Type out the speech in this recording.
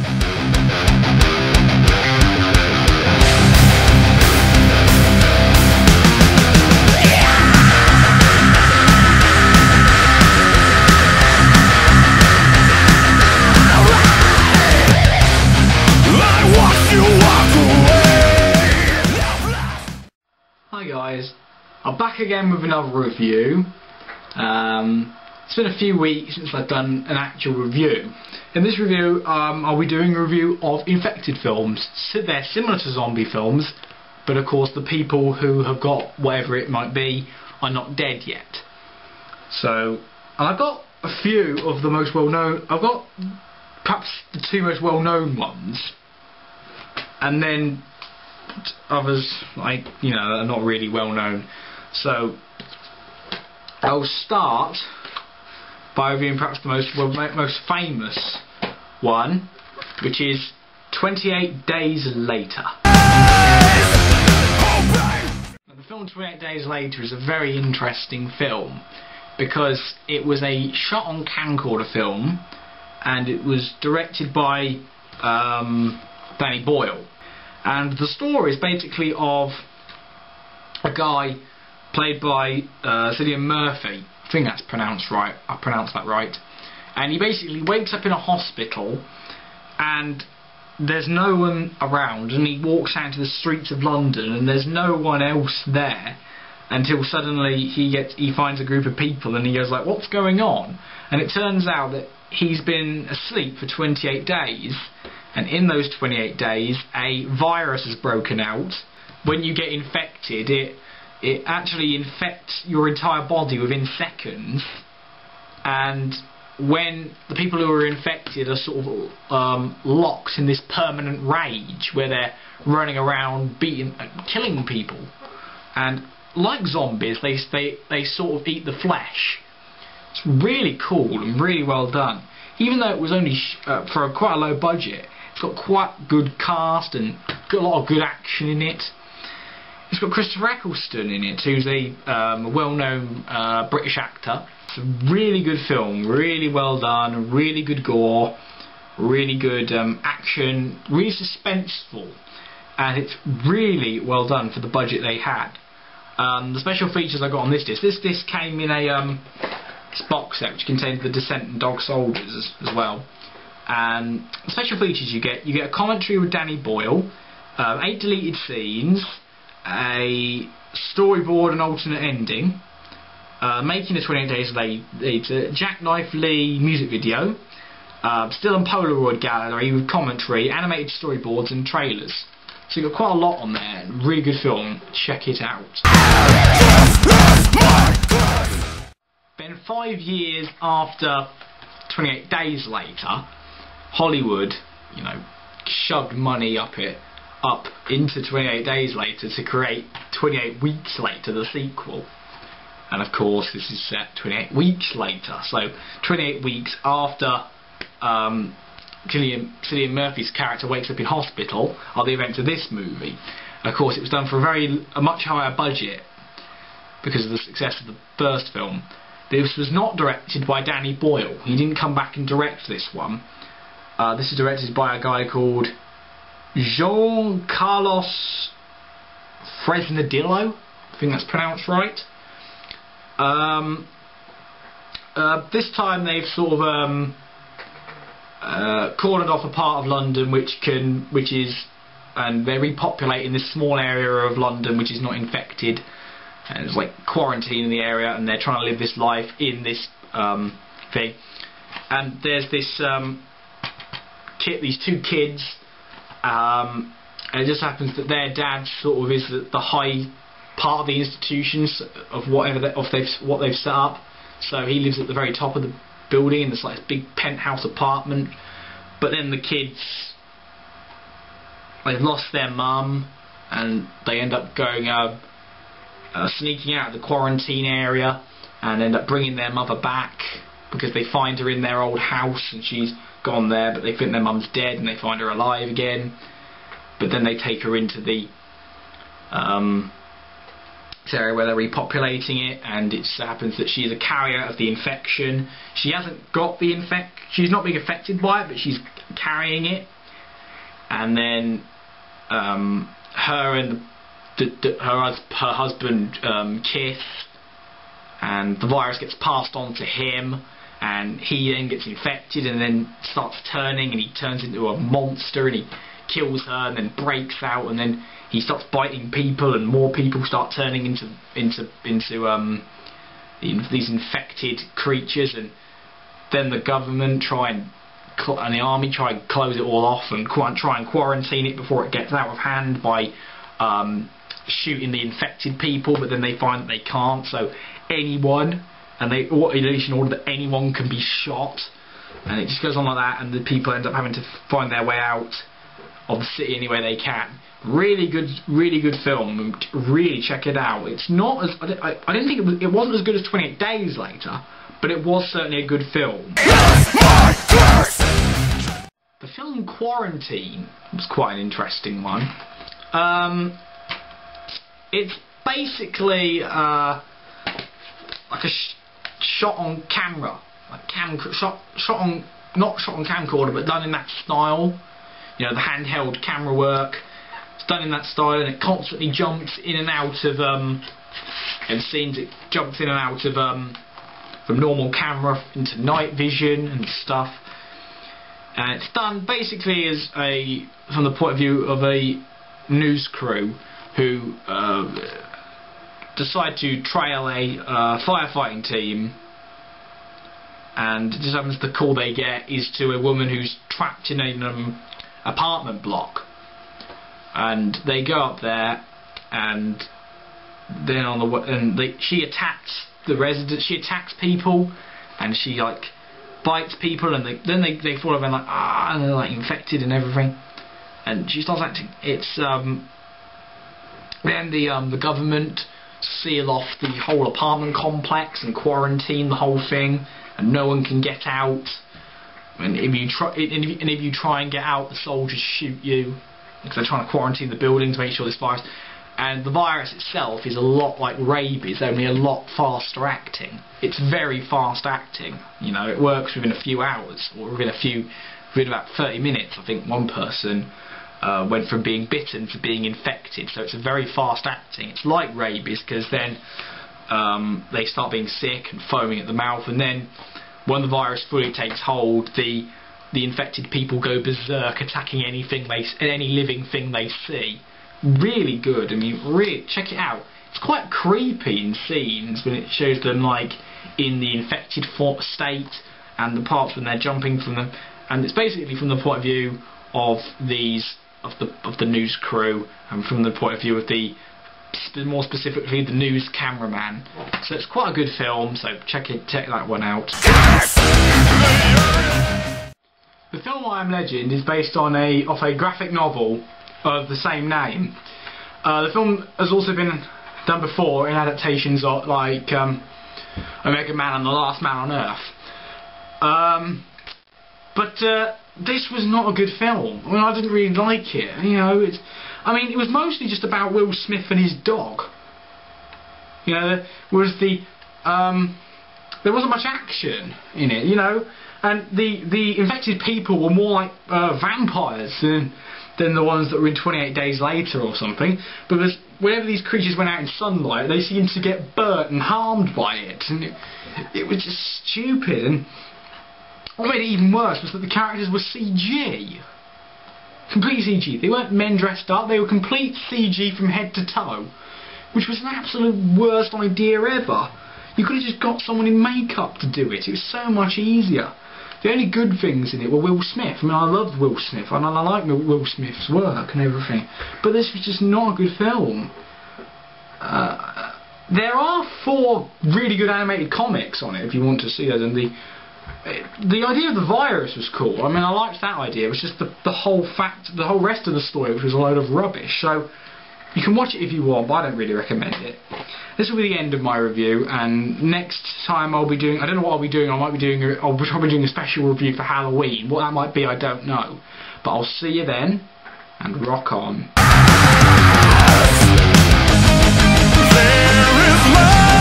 Hi guys, I'm back again with another review. It's been a few weeks since I've done an actual review. In this review, I'll be doing a review of infected films. So they're similar to zombie films, but of course the people who have got whatever it might be are not dead yet. So, I've got a few of the most well-known. I've got perhaps the two most well-known ones, and then others, like, you know, are not really well known. So I'll start by reviewing perhaps the most famous one, which is 28 Days Later. Now, the film 28 Days Later is a very interesting film because it was a shot on camcorder film, and it was directed by Danny Boyle. And the story is basically of a guy played by Cillian Murphy. I think that's pronounced right. I pronounced that right. And he basically wakes up in a hospital, and there's no one around, and he walks out into the streets of London, and there's no one else there until suddenly he finds a group of people, and he goes like, "What's going on?" And it turns out that he's been asleep for 28 days. And in those 28 days, a virus has broken out. When you get infected, it actually infects your entire body within seconds. And when the people who are infected are sort of locked in this permanent rage, where they're running around beating, killing people, and like zombies, they sort of eat the flesh. It's really cool and really well done. Even though it was only for quite a low budget. It's got quite good cast and got a lot of good action in it. It's got Christopher Eccleston in it, who's a well-known British actor. It's a really good film, really well done, really good gore, really good action, really suspenseful, and it's really well done for the budget they had. The special features I got on this disc. This disc came in a box set which contained The Descent and Dog Soldiers as well. And the special features you get a commentary with Danny Boyle, 8 deleted scenes, a storyboard and alternate ending, making of 28 Days Later, Jackknife Lee music video, still in Polaroid gallery with commentary, animated storyboards and trailers. So you've got quite a lot on there. Really good film. Check it out. Then 5 years after 28 Days Later, Hollywood, you know, shoved money up into 28 Days Later to create 28 Weeks Later, the sequel. And of course, this is set 28 weeks later. So 28 weeks after Cillian Murphy's character wakes up in hospital are the events of this movie. And of course, it was done for a much higher budget because of the success of the first film. This was not directed by Danny Boyle. He didn't come back and direct this one. This is directed by a guy called Jean Carlos Fresnadillo. I think that's pronounced right. This time they've sort of cordoned off a part of London which is, and they're repopulating this small area of London which is not infected, and it's like quarantine in the area, and they're trying to live this life in this thing. And there's this these two kids, and it just happens that their dad sort of is the high part of the institutions of what they've set up. So he lives at the very top of the building in this like big penthouse apartment. But then the kids, they've lost their mum, and they end up going sneaking out of the quarantine area and end up bringing their mother back because they find her in their old house and she's gone there, but they think their mum's dead and they find her alive again. But then they take her into the area where they're repopulating it, and it just happens that she's a carrier of the infection. She hasn't got the she's not being affected by it, but she's carrying it. And then her and her husband kiss, and the virus gets passed on to him, and he then gets infected and then starts turning, and he turns into a monster, and he kills her and then breaks out, and then he starts biting people, and more people start turning into these infected creatures, and then the government and the army try and close it all off and try and quarantine it before it gets out of hand by shooting the infected people, but then they find that they can't, so anyone, and they release an order that anyone can be shot, and it just goes on like that, and the people end up having to find their way out of the city any way they can. Really good film. Really check it out. It's not as I didn't think it wasn't as good as 28 Days Later, but it was certainly a good film. The film Quarantine was quite an interesting one. It's basically like a shot on camera, like not shot on camcorder, but done in that style. You know, the handheld camera work. It's done in that style, and it constantly jumps in and out of scenes. It jumps in and out of from normal camera into night vision and stuff. And it's done basically as from the point of view of a news crew who decide to trail a firefighting team, and just happens the call they get is to a woman who's trapped in an apartment block, and they go up there, and then she attacks the residents. She attacks people, and she like bites people, and then they fall over and like and they're like infected and everything, and she starts acting. It's then the government seal off the whole apartment complex and quarantine the whole thing, and no one can get out. And if you try and get out, the soldiers shoot you because they're trying to quarantine the building to make sure this virus. And the virus itself is a lot like rabies, only a lot faster acting. It's very fast acting. You know, it works within a few hours, or within about 30 minutes. I think one person went from being bitten to being infected. So it's a very fast acting. It's like rabies, because then they start being sick and foaming at the mouth, and then when the virus fully takes hold, the infected people go berserk, attacking any living thing they see. Really good. I mean, really check it out. It's quite creepy in scenes when it shows them like in the infected state, and the parts when they're jumping from them, and it's basically from the point of view of the news crew, and from the point of view of more specifically the news cameraman. So it's quite a good film, so check that one out. The film I Am Legend is based on off a graphic novel of the same name. The film has also been done before in adaptations of like Omega Man and The Last Man on Earth. But this was not a good film. I mean, I didn't really like it. You know, it was mostly just about Will Smith and his dog. You know, whereas there wasn't much action in it. You know, and the infected people were more like vampires than the ones that were in 28 Days Later or something. Because whenever these creatures went out in sunlight, they seemed to get burnt and harmed by it, and it was just stupid. And what made it even worse was that the characters were CG. Complete CG. They weren't men dressed up, they were complete CG from head to toe, which was an absolute worst idea ever. You could have just got someone in makeup to do it. It was so much easier. The only good things in it were Will Smith. I mean, I loved Will Smith, and I like Will Smith's work and everything, but this was just not a good film. There are 4 really good animated comics on it if you want to see those, and the idea of the virus was cool. I mean, I liked that idea. It was just the whole rest of the story, which was a load of rubbish. So you can watch it if you want, but I don't really recommend it. This will be the end of my review, and next time I'll be doing, I don't know what I'll be doing. I'll probably doing a special review for Halloween. What that might be, I don't know. But I'll see you then, and rock on. There is love.